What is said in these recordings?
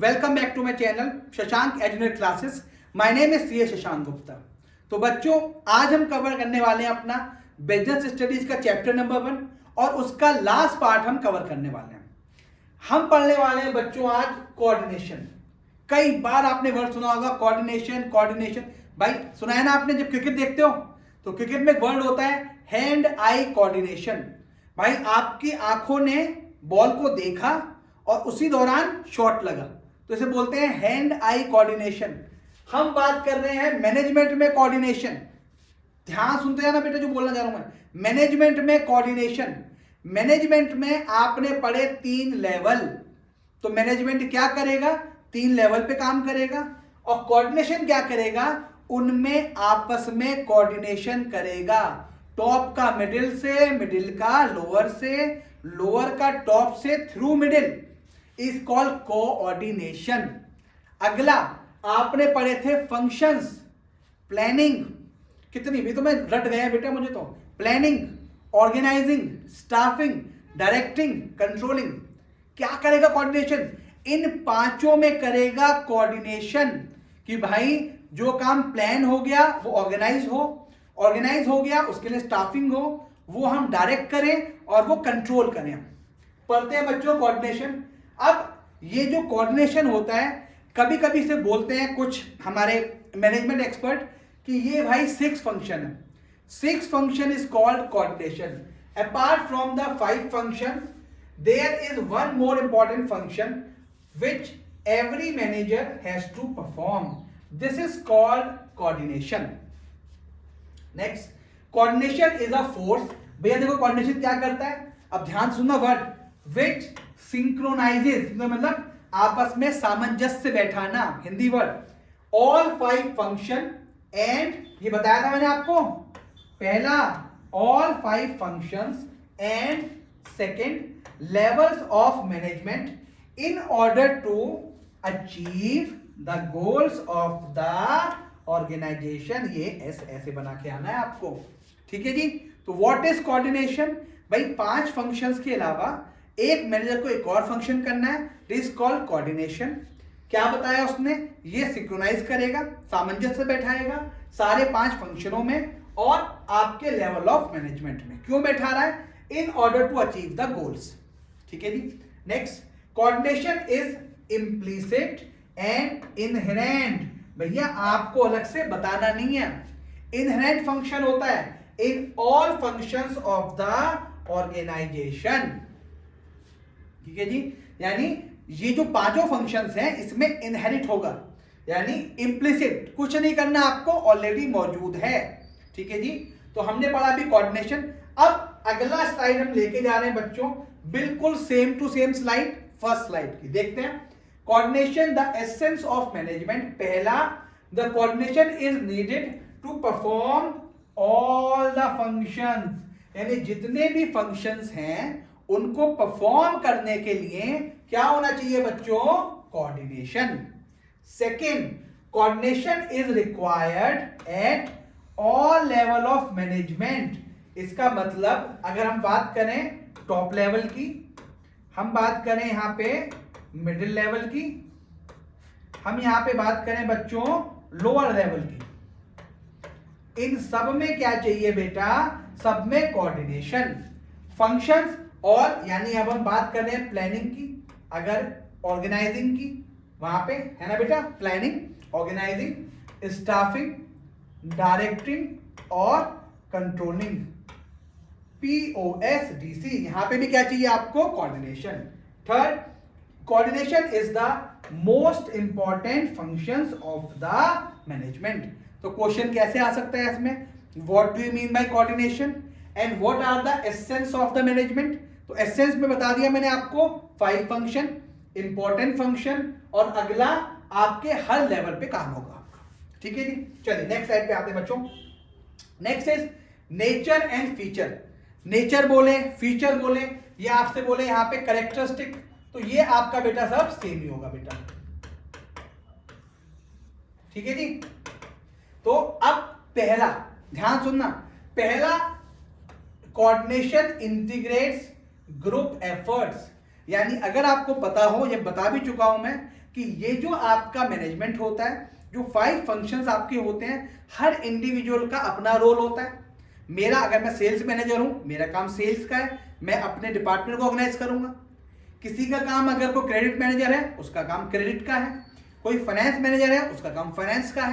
Welcome back to my channel Shashank educate classes. My name is C Shashank Gupta. तो बच्चों, आज हम कवर करने वाले हैं अपना बिजनेस स्टडीज का चैप्टर नंबर 1 और उसका लास्ट पार्ट हम कवर करने वाले हैं। हम पढ़ने वाले हैं बच्चों आज कोऑर्डिनेशन। कई बार आपने वर्ड सुना होगा कोऑर्डिनेशन कोऑर्डिनेशन। भाई सुना है ना आपने, जब क्रिकेट देखते हो तो क्रिकेट में एक वर्ड होता है हैंड आई कोऑर्डिनेशन। भाई आपकी आंखों ने बॉल को देखा और उसी दौरान शॉट लगा, तो इसे बोलते हैं हैंड आई कोऑर्डिनेशन। हम बात कर रहे हैं मैनेजमेंट में कोऑर्डिनेशन। ध्यान सुनते हैं ना बेटा जो बोलना चाह रहा हूं मैं। मैनेजमेंट में कोऑर्डिनेशन, मैनेजमेंट में आपने पढ़े 3 लेवल। तो मैनेजमेंट क्या करेगा? 3 लेवल पे काम करेगा। और कोऑर्डिनेशन क्या करेगा? उनमें आपस में कोऑर्डिनेशन करेगा। टॉप का मिडिल से, मिडिल का लोअर से, लोअर का टॉप से, through middle is called coordination. अगला आपने पढ़े थे फंक्शंस, प्लानिंग। कितनी भी तो मैं रट गया बेटा मुझे तो। Planning, organising, staffing, directing, controlling. क्या करेगा कोऑर्डिनेशन? इन 5 में करेगा कोऑर्डिनेशन कि भाई जो काम प्लान हो गया वो ऑर्गेनाइज हो, ऑर्गेनाइज हो गया उसके लिए स्टाफिंग हो, वो हम डायरेक्ट करें और वो कंट्रोल करें। पढ़ते हैं बच्चों कोऑर्डिनेशन। अब ये जो कोऑर्डिनेशन होता है, कभी कभी से बोलते हैं कुछ हमारे मैनेजमेंट एक्सपर्ट कि ये भाई 6 फंक्शन है। 6 function is called coordination. Apart from the 5 function there is one more important function which every manager has to perform. This is called coordination. Next, coordination is a force. भैया देखो coordination क्या करता है, अब ध्यान सुनना word, which synchronizes, मतलब आपस में सामंजस्य बैठाना, Hindi word, all 5 function and ये बताया था मैंने आपको, पहला all 5 functions and second levels of management in order to achieve the goals of the organization। ये ऐसे बना के आना है आपको, ठीक है जी। तो व्हाट इज कोऑर्डिनेशन? भाई 5 फंक्शंस के अलावा एक मैनेजर को एक और फंक्शन करना है, इट इज कॉल्ड कोऑर्डिनेशन। क्या बताया उसने? ये सिंक्रोनाइज करेगा, सामंजस्य बैठाएगा सारे 5 फंक्शनों में और आपके लेवल ऑफ मैनेजमेंट में। क्यों बैठा रहा है? In order to achieve the goals, ठीक है जी। Next, coordination is implicit and inherent. भैया आपको अलग से बताना नहीं है। इनहेरेंट फंक्शन होता है in all functions of the organisation, ठीक है जी। यानी ये जो 5 फंक्शंस हैं इसमें इनहेरिट होगा, यानी इम्प्लिसिट, कुछ नहीं करना आपको, ऑलरेडी मौजूद है, ठीक है जी। तो हमने पढ़ा अभी कोऑर्डिनेशन। अब अगला स्लाइड हम लेके जा रहे हैं बच्चों, बिल्कुल same to same slide, first slide की देखते हैं। Coordination the essence of management. पहला, the coordination is needed to perform all the functions, यानी जितने भी फंक्शंस हैं उनको परफॉर्म करने के लिए क्या होना चाहिए बच्चों? Coordination. Second, coordination is required at all level of management. इसका मतलब अगर हम बात करें टॉप लेवल की, हम बात करें यहां पे मिडिल लेवल की, हम यहां पे बात करें बच्चों लोअर लेवल की, इन सब में क्या चाहिए बेटा? सब में कोऑर्डिनेशन, फंक्शंस। और यानी अब हम बात कर रहे हैं प्लानिंग की, अगर ऑर्गेनाइजिंग की, वहां पे है ना बेटा, प्लानिंग, ऑर्गेनाइजिंग, स्टाफिंग, डायरेक्टिंग और कंट्रोलिंग, POSDC। यहां पे भी क्या चाहिए आपको? Coordination. Third, coordination is the most important functions of the management. तो क्वेश्चन कैसे आ सकता है इसमें? What do you mean by coordination and what are the essence of the management? तो एसेंस में बता दिया मैंने आपको, 5 फंक्शन, इंपॉर्टेंट फंक्शन, और अगला आपके हर लेवल पे काम होगा आपका, ठीक है जी। चलिए नेक्स्ट स्लाइड पे आते हैं बच्चों। Next is nature and feature. Nature बोले, फीचर बोले, ये आपसे बोले यहां पे कैरेक्टरिस्टिक, तो ये आपका बेटा सब सेम ही होगा बेटा, ठीक है जी। तो अब पहला, ध्यान सुनना, पहला कोऑर्डिनेशन इंटीग्रेट्स ग्रुप एफर्ट्स। यानी अगर आपको पता हो, ये बता भी चुका हूं मैं, कि ये जो आपका मैनेजमेंट होता है, जो 5 फंक्शंस आपके होते हैं, हर इंडिविजुअल का अपना रोल होता है। मेरा, अगर मैं सेल्स मैनेजर हूं, मेरा काम सेल्स का है, मैं अपने डिपार्टमेंट को ऑर्गेनाइज करूंगा। किसी का काम, अगर कोई क्रेडिट मैनेजर है, उसका काम क्रेडिट का है, कोई फाइनेंस मैनेजर है, उसका काम फाइनेंस का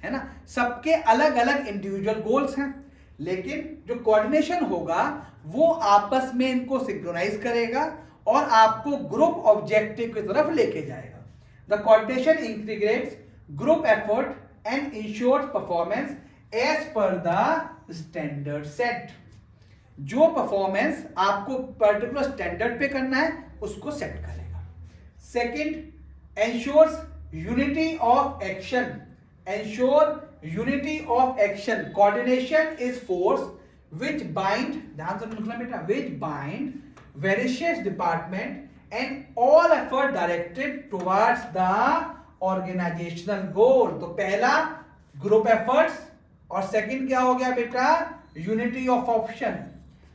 है ना। सबके अलग अलग इंडिविजुअल गोल्स हैं, लेकिन जो कोऑर्डिनेशन होगा वो आपस में इनको सिंक्रोनाइज करेगा और आपको ग्रुप ऑब्जेक्टिव की तरफ लेके जाएगा। The coordination integrates group effort and ensures performance as per the standard set. जो परफॉर्मेंस आपको पर्टिकुलर स्टैंडर्ड पे करना है उसको सेट करेगा। Second, ensures unity of action. Ensure unity of action. Coordination is force which bind, ध्यान से लिखना बेटा, which bind various department and all effort directed towards the organizational goal। तो पहला ग्रुप एफर्ट्स और सेकंड क्या हो गया बेटा, यूनिटी ऑफ ऑप्शन।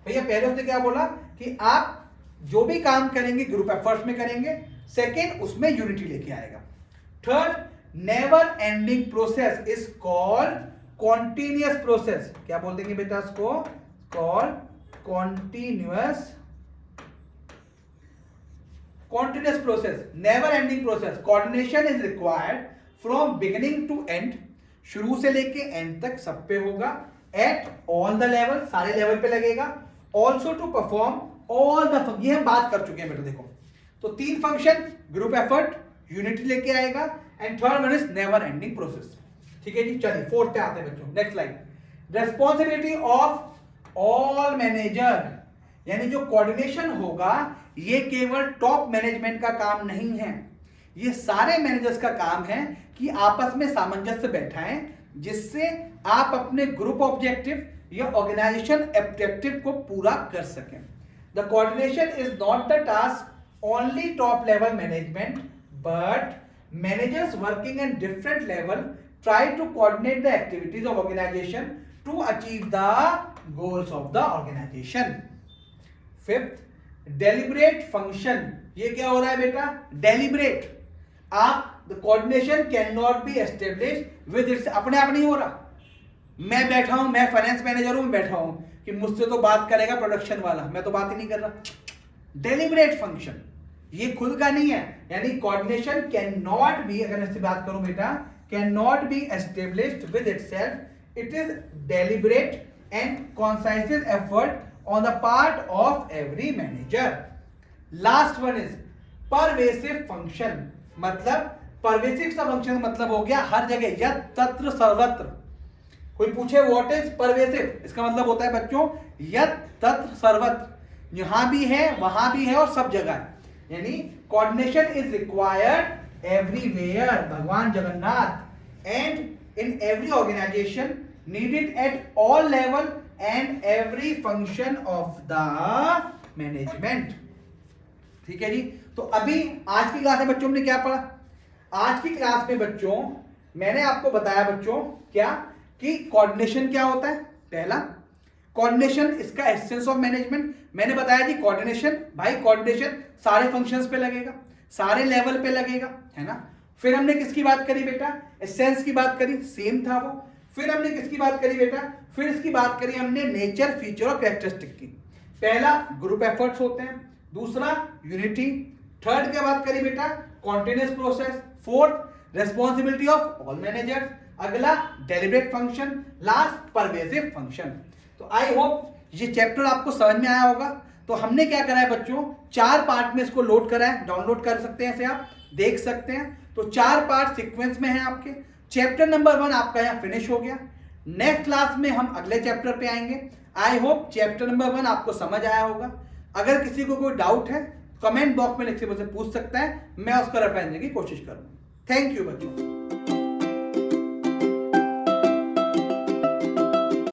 भैया पहले उसने क्या बोला कि आप जो भी काम करेंगे ग्रुप एफर्ट्स में करेंगे, सेकंड उसमें यूनिटी लेके आएगा। Third, never ending process is called continuous process. क्या बोल देंगे बेटा इसको, called continuous process, never ending process. Coordination is required from beginning to end, शुरू से लेके एंड तक सब पे होगा, एट ऑल द लेवल, सारे लेवल पे लगेगा, also to perform all the, ये हम बात कर चुके हैं बेटा। देखो तो 3 फंक्शन, ग्रुप एफर्ट, यूनिटी लेके आएगा, and third one is never ending process. ठीक है जी, चलिए फोर्थ पे आते हैं बच्चों। Next slide. Responsibility of all manager, यानी जो कोऑर्डिनेशन होगा ये केवल टॉप मैनेजमेंट का काम नहीं है, ये सारे मैनेजर्स का काम है कि आपस में सामंजस्य बैठाएं जिससे आप अपने ग्रुप ऑब्जेक्टिव या ऑर्गेनाइजेशन ऑब्जेक्टिव को पूरा कर सकें। The coordination is not the task only top level management, but managers working at different level try to coordinate the activities of organization to achieve the goals of the organization। Fifth, deliberate function। ये क्या हो रहा है बेटा, deliberate। आप the coordination cannot be established with its, अपने आप नहीं हो रहा। मैं बैठा हूं, मैं फाइनेंस मैनेजर हूं, बैठा हूं कि मुझसे तो बात करेगा प्रोडक्शन वाला, मैं तो बात ही नहीं कर रहा। डेलिब्रेट फंक्शन, ये खुद का नहीं है, यानी कोऑर्डिनेशन कैन नॉट बी, अगर इससे बात करूं बेटा, can not be established with itself, it is deliberate and conscious effort on the part of every manager. Last one is pervasive function. मतलब परवेसिव का फंक्शन मतलब हो गया हर जगह, यत् तत्र सर्वत्र। कोई पूछे व्हाट इज परवेसिव, इसका मतलब होता है बच्चों यत् तत्र सर्वत्र, यहां भी है वहां भी है और सब जगह है। यानी कोऑर्डिनेशन इज रिक्वायर्ड एवरीवेयर, भगवान Jagannath, and in every organisation needed at all level and every function of the management. ठीक है जी। तो अभी आज की क्लास में बच्चों ने क्या पढ़ा, आज की क्लास में बच्चों मैंने आपको बताया बच्चों क्या कि कोऑर्डिनेशन क्या होता है। पहला कोऑर्डिनेशन, इसका एसेंस ऑफ मैनेजमेंट मैंने बताया जी। कोऑर्डिनेशन, भाई कोऑर्डिनेशन सारे फंक्शंस पे लगेगा, सारे लेवल पे लगेगा, है ना। फिर हमने किसकी बात करी बेटा, एसेंस की बात करी, सेम था वो। फिर हमने किसकी बात करी बेटा, फिर इसकी बात करी हमने नेचर, फीचर और कैरेक्टरिस्टिक की। पहला ग्रुप एफर्ट्स होते हैं, दूसरा यूनिटी, थर्ड क्या बात करी बेटा, continuous process, fourth responsibility of all managers, अगला deliberate function, last pervasive function. तो आई होप ये चैप्टर आपको समझ में आया होगा। तो हमने क्या करा है बच्चों, 4 पार्ट में इसको लोड करा है, डाउनलोड कर सकते हैं, इसे आप देख सकते हैं। तो 4 पार्ट सीक्वेंस में है आपके। चैप्टर नंबर 1 आपका यहाँ फिनिश हो गया। नेक्स्ट क्लास में हम अगले चैप्टर पे आएंगे। आई होप चैप्टर नंबर 1 आपको समझ आया होगा। अगर किसी को कोई डाउट है कमेंट बॉक्स में लिख के मुझसे पूछ सकता है, मैं उसका रिप्लाई देने की कोशिश करूंगा। थैंक यू बच्चों।